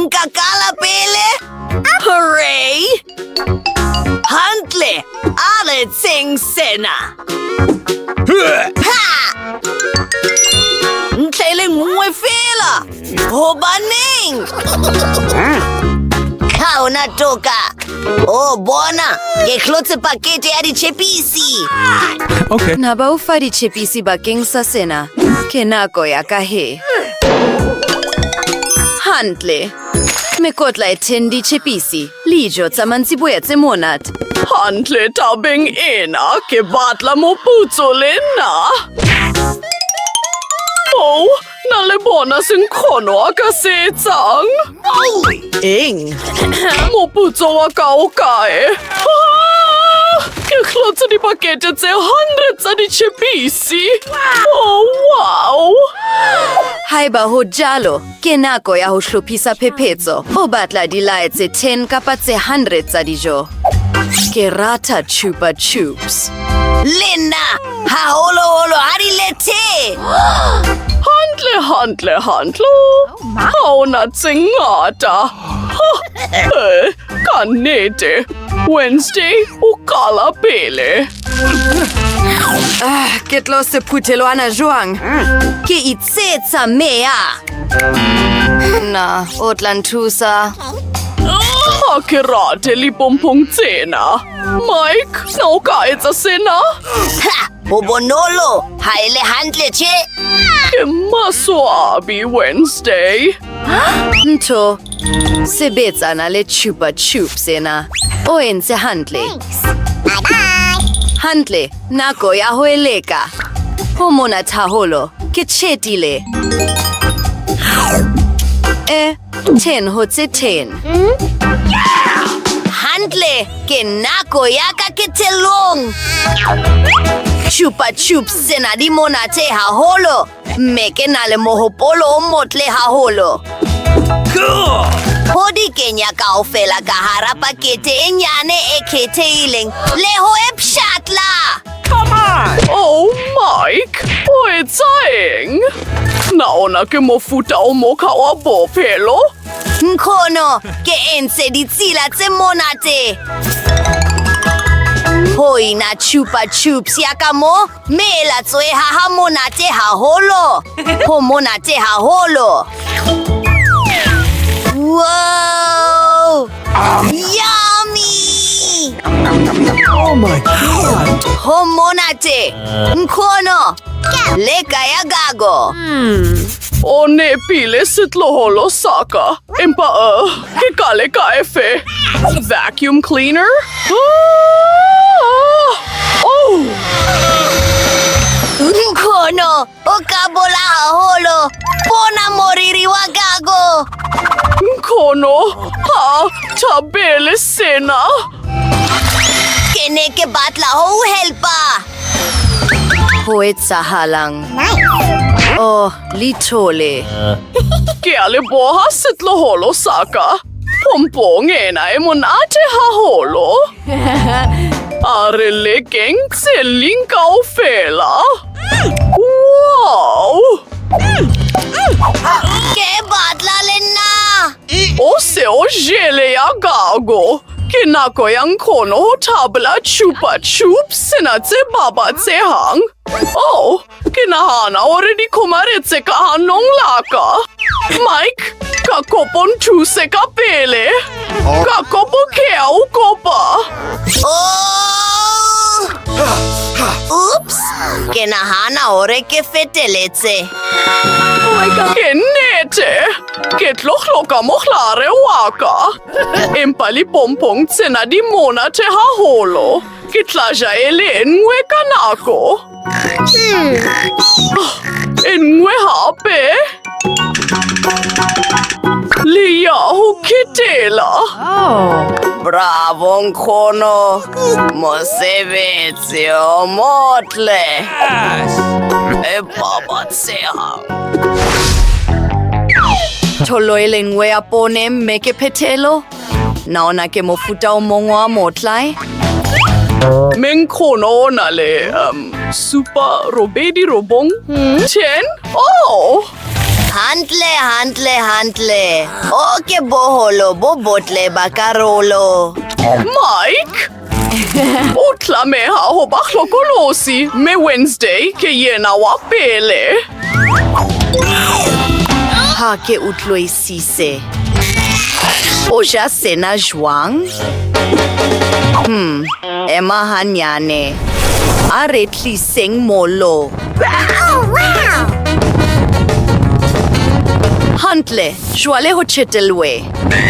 Kakala pele? Hooray! Huntley, alet sing sena. Ha! Ntlele nngwe fela. Hobaneng? Ha ona toka. Oh, bona. Ke hlotse pakete ya ditjhepisi. Okay. Na ba o fa ditjhepisi bakeng sa sena? Ke nako ya ka he. Hantle. Mekotla e 10 ditjhepisi. Lijo tsa mantsiboya tse monate. Hantle tabeng ena ke batla moputso le nna. Oh, na le bona senkgono wa ka se etsang. Eng? Moputso wa ka o kae? Ke hlotse dipakete tse 100 tsa ditjhepisi. Oh, wow! Haeba ho jalo, ke nako ya ho hlophisa phephetso. O batla dilae tse 10 kapa tse 100 tsa dijo. Ke rata Chupa Chups. Lena, haholo ha di lete. Hantle. Ha ona tse ngata. Ka nnete. Wednesday o kala pele. Ke tlo se phuthelwana jwang? Ke itsetsa mea. Na, o tla nthusa. Ha ke rate lipompong tsena. Mike, na o ka etsa sena? Ha! Ho bonolo, ha e le hantle tje. Ke maswabi Wednesday. Ntho, sebetsana le Chupa Chups ena. O entse hantle. Hantle, nako ya ho eleka. Ho monate haholo, ke tjhetile. 10 ho tse 10. Hantle, ke nako ya ka ketelong. Chupa Chups sena di monate haholo. Mme ke na le mohopolo o motle haholo. Ho di kenya kaofela ka hara pakete e nyane e kgethehileng le ho e pshatla. Oh, Mike, o etsang? Naona ke mofuta o moka wa bophelo. Nkgono, ke entse ditsela tse monate. Hoi na Chupa Chups ya ka mo, mela tsoe ha monate haholo. Ho monate haholo. Wow! Yummy! Oh my God. Ho monate. Nkgono, leka ya gago. O nepile sitloholo saka. Empa ke kale ka efe. Vacuum cleaner? Oh! Nkgono, o ka bola haholo. Bona moriri wa gago. Nkgono, ha thabele sena. Ke ne ke batla ho helpa. Ho etsahalang. Oh, lithole. Ke a leboha sitloholo saka. Pompong ena e monate haholo. Are lekeng tseleng kaofela. Wow! Ke batla le nna. O se o jele ya gago. Ke nako ya nkgono ho thabela Chupa Chups sena tse baba tse hang. Oh, ke nahana hore di kgomaretse ka hanong laka. Mike, ka kopo nthuse ka pele. Ka kopo ke a o kopa. Oh! Oops! Ke nahana hore ke feteletse. Ke nnete. Ke tlo hloka mohlare wa ka. Empa lipompong tsena di monate haholo. Ke tla ja e le nngwe ka nako. E nngwe hape. Le ya ho ketela. Bravo nkgono. Mosebetsi o motle. E babatsehang. Tholo e le nngwe ya pone mme ke phethelo. Naona ke mofuta o mongwe wa motlai. Menkgono o na le supa robedi robong. 10? Oh! Hantle. Okay, boholo, bobotle bakarolo. Mike? Utla me ho baklo kolosi me Wednesday ke yena wa pele. Ha ke utlwisise. O ja sena jwang? Emma hanyane. A re tliseng molo. Hantle, jwale ho chetelwe.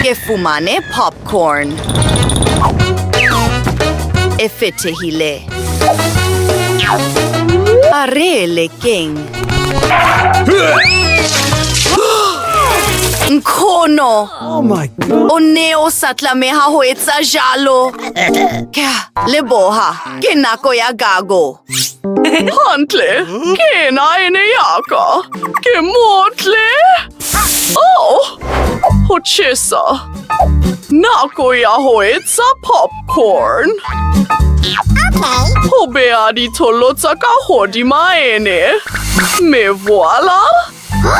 Ke fumane popcorn. E fetehile. A re le keng. Nkhono! Oh my god. O ne o sa tlameha ho etsa jalo. Leboha, ke nako ya gago. Hantle, kena ene yaka. Ke motle. Oh, hochesa. Nako ya ho etsa popcorn. Ho beadi tolotsa ka hodima ene. Me voila.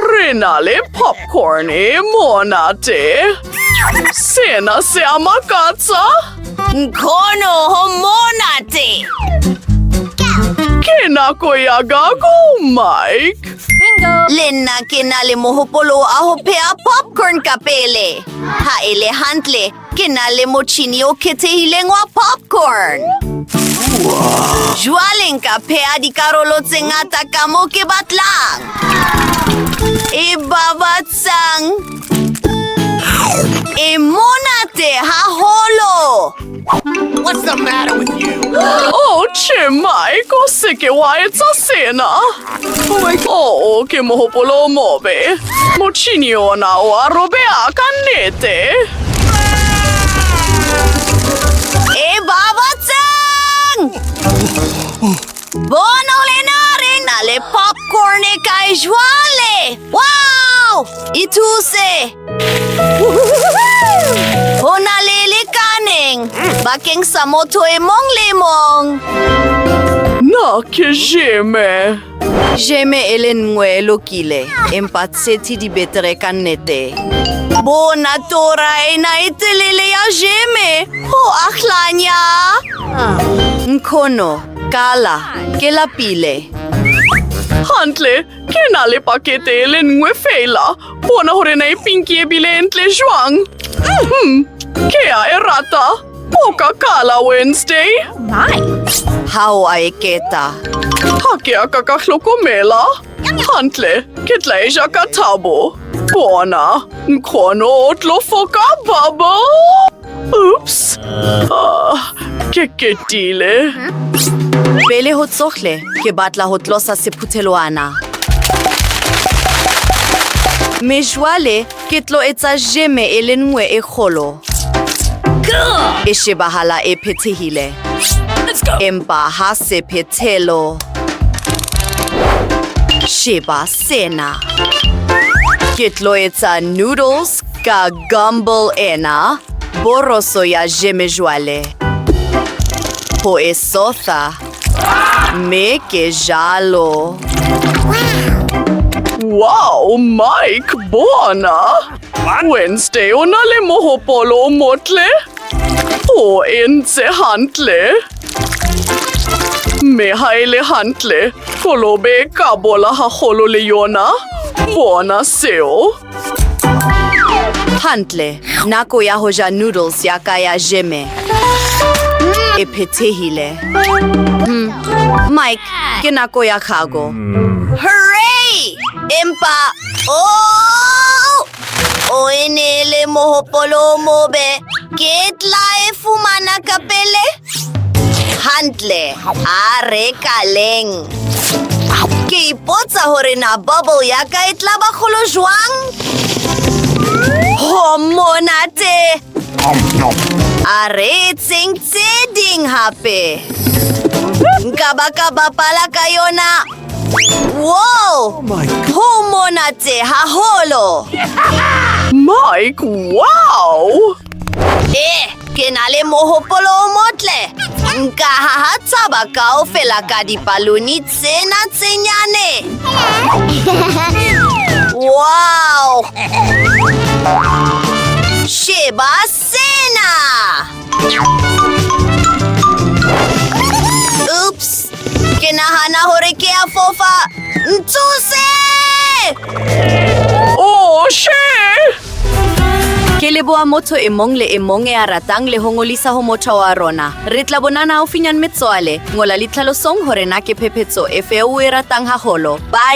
Renale popcorn e monate. Sena se amakatsa. Nkhono homonate. Ke nako ya gago, Mike. Lena ke na le mohopolo a ho pheha popcorn ka pele. Ha ele hantle, ke na le motjhini o kgethehileng wa popcorn. Jwale nka pheha dikarolo tse ngata ka moo ke batlang. E babatsang. E monate haholo. What's the matter with you? Oh, che Mike, o se ke wa etsa sena. Oh, ke mohopolo mobe. Motjhini ona wa robea ka nnete. E babatsang. Bono lenare na le popcorn e kai jwale. Wow! Ituse. Hona le kaneng. Bakeng sa moto e mong lemong. Na ke jeme. Jeme elen ngwe lokile. Empa tseti di betere ka nnete. Bona tora e na itelele ya jeme. Ho akhlanya. Nkhono, kala, ke lapile. Hantle, ke na le pakete e le nngwe fela. Bona hore na e pinki e bile entle jwang. Ke a e rata. Poka kala Wednesday. Ha o a eketa. Ha ke a ka hlokomela. Hantle, ke tla e ja ka thabo. Bona, nkhono o tlo foka bubble. Oops. Ke ketile. Pele ho tsohle, ke batla ho tlosa sephuthelwana. Me jwale, ke tlo etsa jeme e le nngwe e kgolo. E shebahala e phethehile. Empa ha se phethelo. Sheba sena. Ke tlo etsa noodles ka gumble ena. Boroso ya jeme jwale. Ho e sotha. Me ke jalo. Wow, Mike, bona. Wednesday o na le mohopolo o motle. O entse hantle. Me ha e le hantle. Kolobe ka bola haholo le yona. Bona seo. Hantle, nako ya ho ja noodles ya ka ya jeme. E phethehile. Mike, ke nako ya gago. Hooray! Empa. Oh! O enele mohopolo mobe. Ke tla e fumana ka pele. Hantle, a re kaleng. Ke ipotsa hore na bubble ya ka e tla ba kgolo jwang? Ho monate! A re etseng tse ding hape. Nka ba bapala ka yona. Wow! Oh my god. Ho monate haholo. Mike, wow! Ke na le mohopolo o motle. Nka hahatsaba kaofela ka dipaloni tsena tse nyane. Wow! Sheba sena! Oops! Ke nahana hore ke a fofa. Ntsose! Oh, she! Ke leboha motho e mong le e mong e a ratang le ho ngolisa ho motho wa rona. Re tla bonana haufinyane metswalle. Ngola le tlhalosong hore na ke phephetso efe eo o e ratang haholo. Bye!